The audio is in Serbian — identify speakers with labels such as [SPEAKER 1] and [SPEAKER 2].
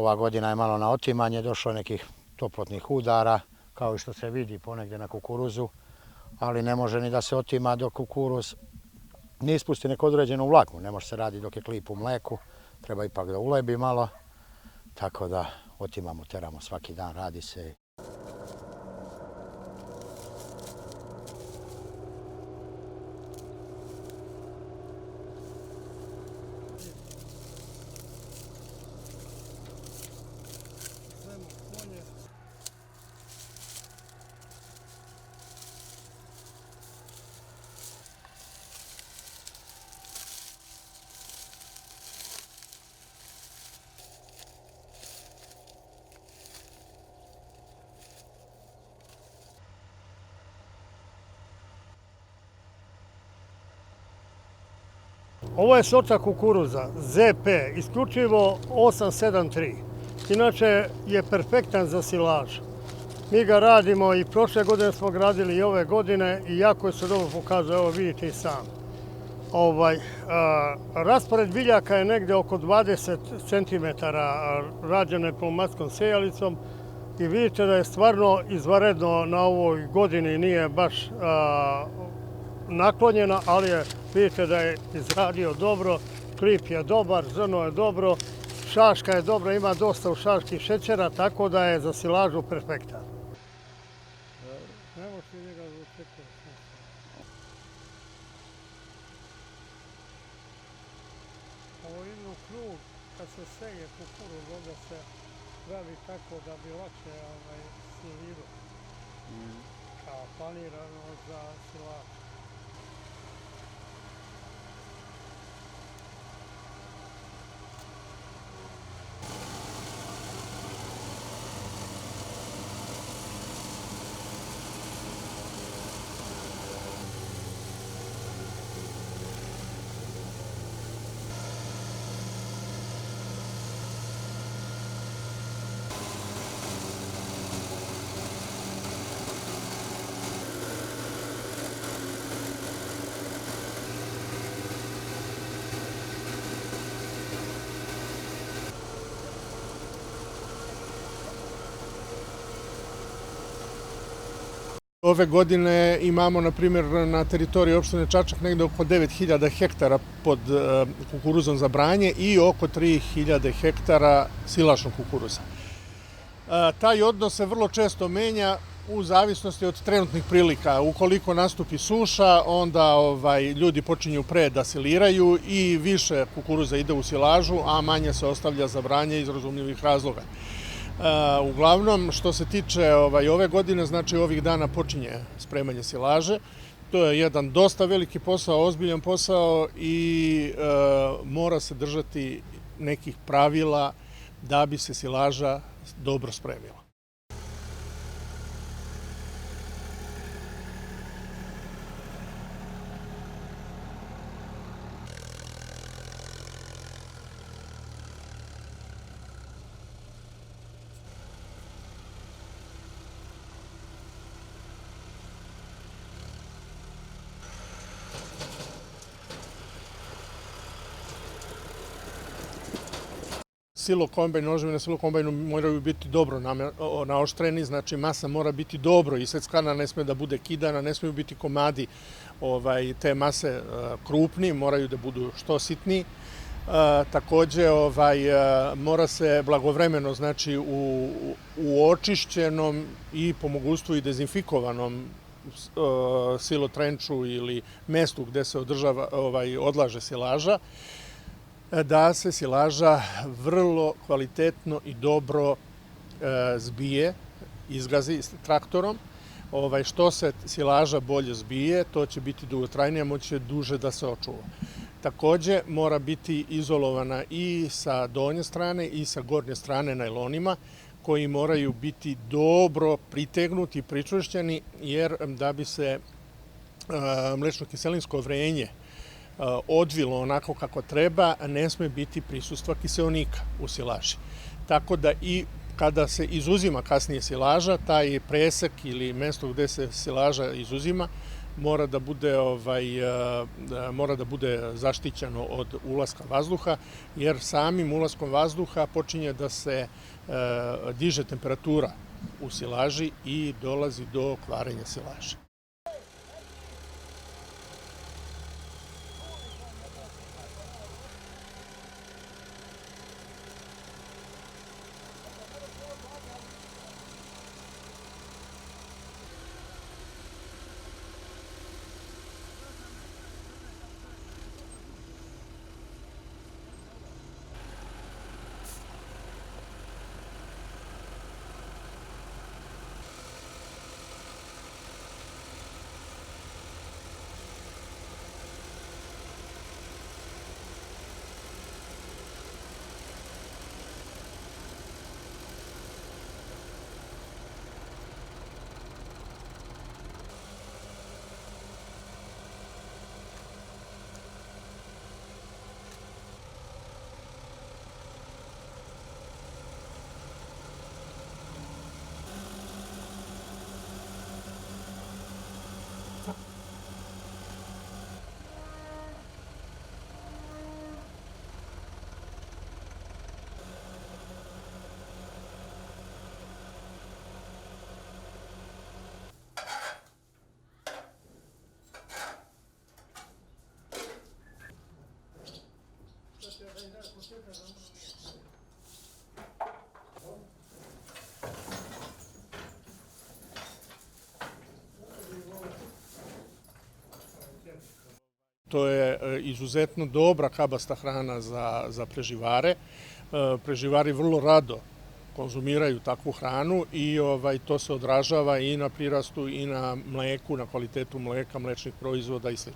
[SPEAKER 1] Ova godina je malo na otimanje, došlo nekih toplotnih udara, kao i što se vidi ponegdje na kukuruzu, ali ne može ni da se otima dok kukuruz ne ispusti neku određenu vlagu. Ne može se raditi dok je klip u mleku, treba ipak da ulebi malo, tako da otimamo, teramo svaki dan, radi se.
[SPEAKER 2] Ovo je sorta kukuruza ZP, isključivo 873. Inače je perfektan za silaž. Mi ga radimo i prošle godine smo ga radili i ove godine i jako se dobro pokazuje, evo vidite i sam. Raspored biljaka je negde oko 20 cm rađene pneumatskom sejalicom i vidite da je stvarno izvanredno na ovoj godini, nije baš naklonjena, ali vidite da je izradio dobro, klip je dobar, zrno je dobro, šaška je dobra, ima dosta u šaški šećera, tako da je za silažu perfektan. Ne možete njega očekivati. Ovo ide u krug, kad se seje kukuruz, onda se pravi tako da bi lakše silirao, kao planirano za silaž.
[SPEAKER 3] Ove godine imamo, na primjer, na teritoriji opštine Čačak negde oko 9000 hektara pod kukuruzom za branje i oko 3000 hektara silažnog kukuruza. Taj odnos se vrlo često menja u zavisnosti od trenutnih prilika. Ukoliko nastupi suša, onda ljudi počinju pre da siliraju i više kukuruza ide u silažu, a manje se ostavlja za branje iz razumljivih razloga. Uglavnom, što se tiče ove godine, znači ovih dana počinje spremanje silaže. To je jedan dosta veliki posao, ozbiljan posao i mora se držati nekih pravila da bi se silaža dobro spremila. Silokombajn, noževi na silokombajnu moraju biti dobro naoštreni, znači masa mora biti dobro iseckana, ne sme da bude kidana, ne smeju biti komadi te mase krupni, moraju da budu što sitniji. Takođe, mora se blagovremeno, znači u očišćenom i po mogućstvu i dezinfikovanom silotrenču ili mestu gde se odlaže silaža, da se silaža vrlo kvalitetno i dobro zbije, izgazi traktorom. Što se silaža bolje zbije, to će biti dugotrajnije, moći će duže da se očuva. Takođe, mora biti izolovana i sa donje strane i sa gornje strane najlonima, koji moraju biti dobro pritegnuti i pričvršćeni, jer da bi se mlečno-kiselinsko vrenje odvilo onako kako treba, ne sme biti prisustva kiseonika u silaži. Tako da i kada se izuzima kasnije silaža, taj presek ili mesto gde se silaža izuzima mora da bude zaštićeno od ulaska vazduha, jer samim ulaskom vazduha počinje da se diže temperatura u silaži i dolazi do kvarenja silaže. To je izuzetno dobra kabasta hrana za preživare. Preživari vrlo rado konzumiraju takvu hranu i to se odražava i na prirastu i na mleku, na kvalitetu mleka, mlečnih proizvoda i sl.